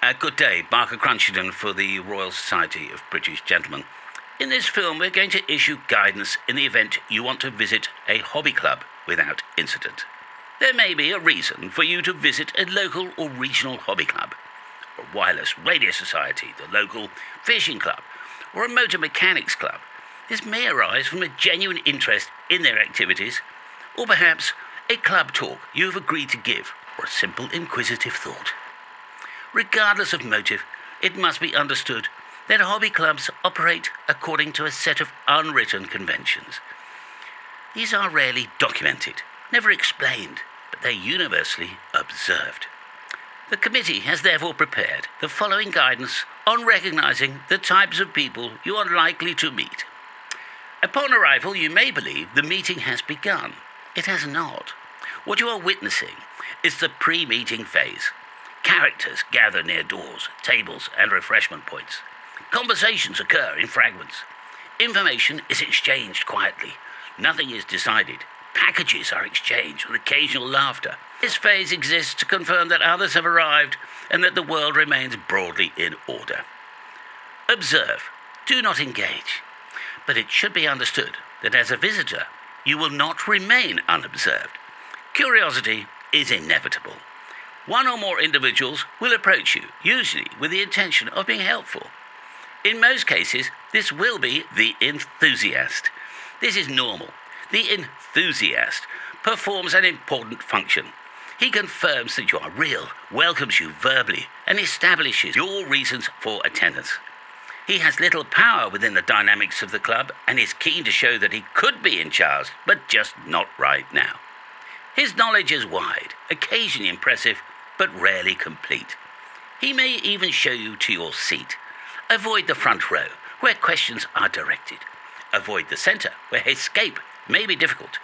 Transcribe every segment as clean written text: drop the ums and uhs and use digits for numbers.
Good day, Barker Crunchington for the Royal Society of British Gentlemen. In this film, we're going to issue guidance in the event you want to visit a hobby club without incident. There may be a reason for you to visit a local or regional hobby club, a wireless radio society, the local fishing club, or a motor mechanics club. This may arise from a genuine interest in their activities, or perhaps a club talk you have agreed to give, or a simple inquisitive thought. Regardless of motive, it must be understood that hobby clubs operate according to a set of unwritten conventions. These are rarely documented, never explained, but they're universally observed. The committee has therefore prepared the following guidance on recognizing the types of people you are likely to meet. Upon arrival, you may believe the meeting has begun. It has not. What you are witnessing is the pre-meeting phase. Characters gather near doors, tables, and refreshment points. Conversations occur in fragments. Information is exchanged quietly. Nothing is decided. Packages are exchanged with occasional laughter. This phase exists to confirm that others have arrived and that the world remains broadly in order. Observe. Do not engage. But it should be understood that as a visitor, you will not remain unobserved. Curiosity is inevitable. One or more individuals will approach you, usually with the intention of being helpful. In most cases, this will be the enthusiast. This is normal. The enthusiast performs an important function. He confirms that you are real, welcomes you verbally, and establishes your reasons for attendance. He has little power within the dynamics of the club and is keen to show that he could be in charge, but just not right now. His knowledge is wide, occasionally impressive, but rarely complete. He may even show you to your seat. Avoid the front row, where questions are directed. Avoid the centre, where escape may be difficult.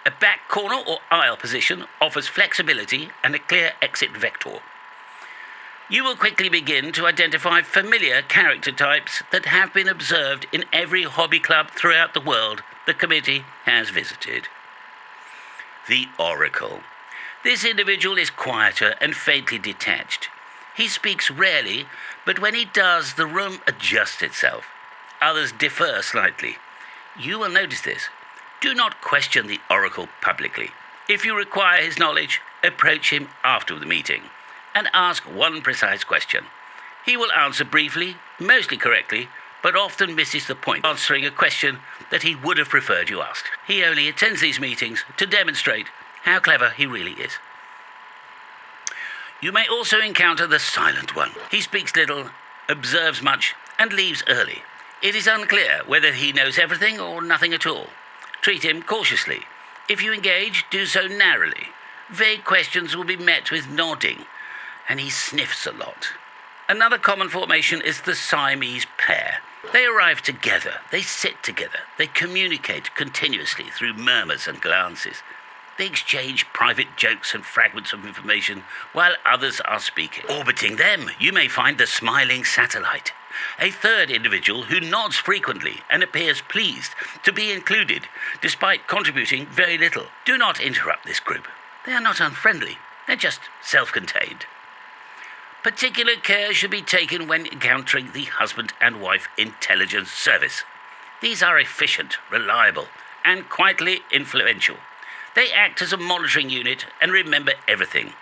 A back corner or aisle position offers flexibility and a clear exit vector. You will quickly begin to identify familiar character types that have been observed in every hobby club throughout the world the committee has visited. The Oracle. This individual is quieter and faintly detached. He speaks rarely, but when he does, the room adjusts itself. Others differ slightly. You will notice this. Do not question the Oracle publicly. If you require his knowledge, approach him after the meeting and ask one precise question. He will answer briefly, mostly correctly, but often misses the point, answering a question that he would have preferred you asked. He only attends these meetings to demonstrate how clever he really is. You may also encounter the silent one. He speaks little, observes much, and leaves early. It is unclear whether he knows everything or nothing at all. Treat him cautiously. If you engage, do so narrowly. Vague questions will be met with nodding, and he sniffs a lot. Another common formation is the Siamese pair. They arrive together, they sit together, they communicate continuously through murmurs and glances. They exchange private jokes and fragments of information while others are speaking. Orbiting them, you may find the smiling satellite, a third individual who nods frequently and appears pleased to be included, despite contributing very little. Do not interrupt this group. They are not unfriendly, they're just self-contained. Particular care should be taken when encountering the husband and wife intelligence service. These are efficient, reliable, and quietly influential. They act as a monitoring unit and remember everything.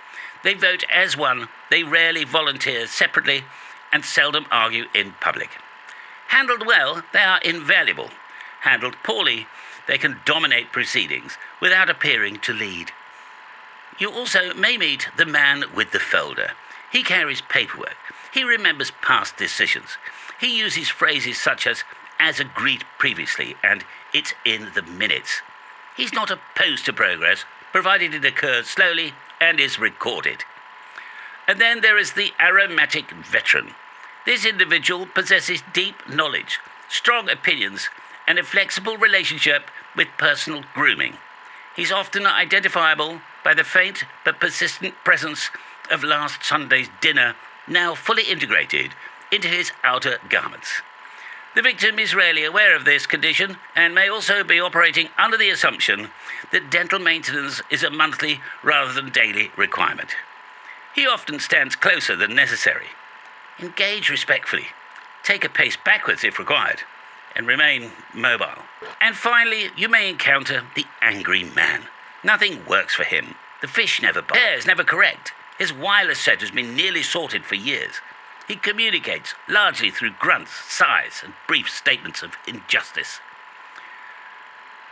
They vote as one, they rarely volunteer separately, and seldom argue in public. Handled well, they are invaluable. Handled poorly, they can dominate proceedings without appearing to lead. You also may meet the man with the folder. He carries paperwork. He remembers past decisions. He uses phrases such as agreed previously, and it's in the minutes. He's not opposed to progress, provided it occurs slowly and is recorded. And then there is the aromatic veteran. This individual possesses deep knowledge, strong opinions, and a flexible relationship with personal grooming. He's often identifiable by the faint but persistent presence of last Sunday's dinner, now fully integrated into his outer garments. The victim is rarely aware of this condition and may also be operating under the assumption that dental maintenance is a monthly rather than daily requirement. He often stands closer than necessary. Engage respectfully. Take a pace backwards if required, and remain mobile. And finally, you may encounter the angry man. Nothing works for him. The fish never bites. Hair's never correct. His wireless set has been nearly sorted for years. He communicates largely through grunts, sighs, and brief statements of injustice.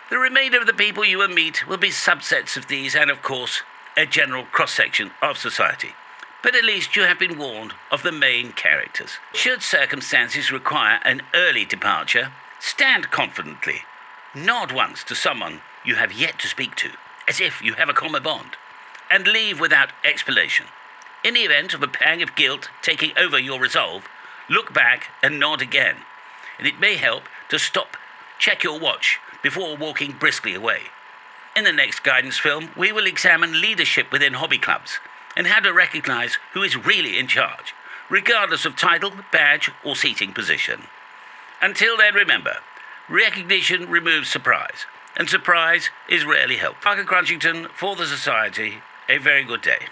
The remainder of the people you will meet will be subsets of these and, of course, a general cross-section of society. But at least you have been warned of the main characters. Should circumstances require an early departure, stand confidently. Nod once to someone you have yet to speak to, as if you have a common bond, and leave without explanation. In the event of a pang of guilt taking over your resolve, look back and nod again, and it may help to stop, check your watch before walking briskly away. In the next guidance film, we will examine leadership within hobby clubs and how to recognise who is really in charge, regardless of title, badge or seating position. Until then, remember, recognition removes surprise, and surprise is rarely helpful. Lord Crunchington, for the Society, a very good day.